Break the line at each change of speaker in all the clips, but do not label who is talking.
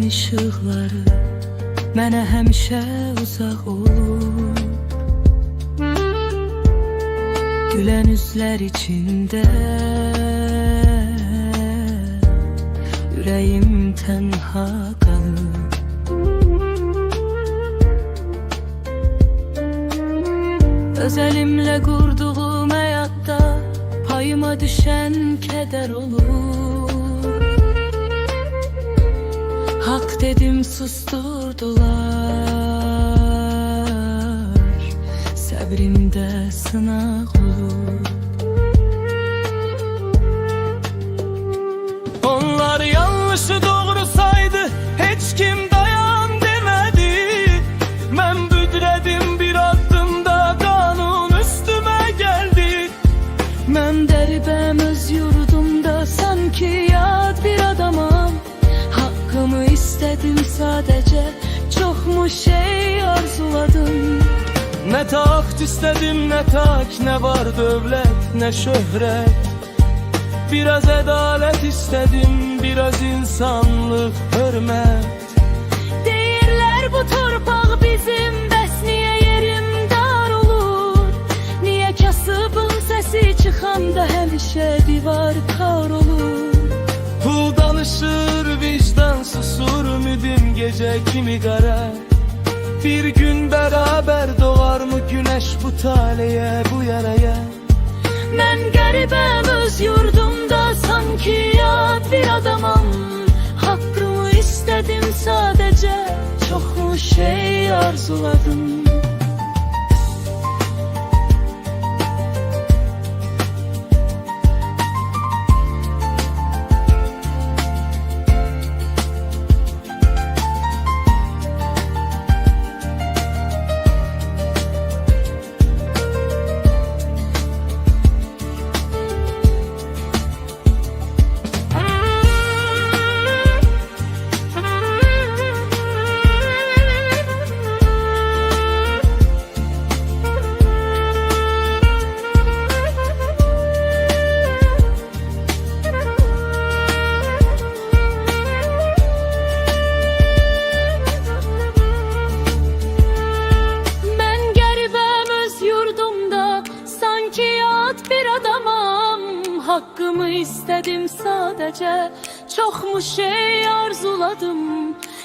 işıqları mənə həmişə uzaq olur. Gülən üzlər içində ürəyim tənha qalır. Öz əlimlə qurduğum həyatda payıma düşən kədər olur. Hak dedim susturdular, səbrimdə sınaq olur. Onlar yanlışı doğru saydı, heç kim dayan demedi. Mən büdrədim bir addımda, qanun üstümə gəldi. Mən dəribəm öz yurdumda, sanki yad bir adamam. Hakkımı istedim sadece, çok mu şey arzuladım. Ne taht istedim ne taç, ne var dövlet ne şöhret. Biraz adalet istedim, biraz insanlık, hürmet. Deyirlər bu torpaq bizim, bəs niye yerim dar olur? Niye kasıbın sesi çıxanda həmişə divar kar olur? Pul danışır, vicdan susur, ümidim gece kimi kara. Bir gün beraber doğar mı güneş bu taleye, bu yaraya? Ben garibem öz yurdumda, sanki yad bir adamam. Hakkımı istedim sadece, çok mu şey arzuladım. Hakkımı istedim sadece, çok mu şey arzuladım.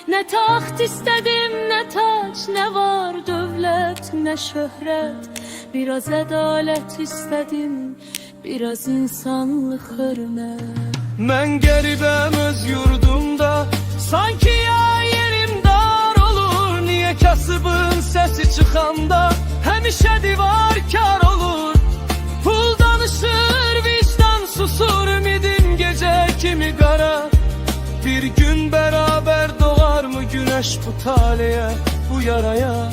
Ne taht istedim ne taç, ne var dövlet ne şöhret. Biraz adalet istedim, biraz insanlık, hürmet. Ben garibem öz yurdumda, sanki ya yerim dar olur. Niye kasıbın sesi çıkanda həmişə divar kar olur? Pul danışır, susur, ümidim gece kimi kara. Bir gün beraber doğar mı güneş bu taleye, bu yaraya?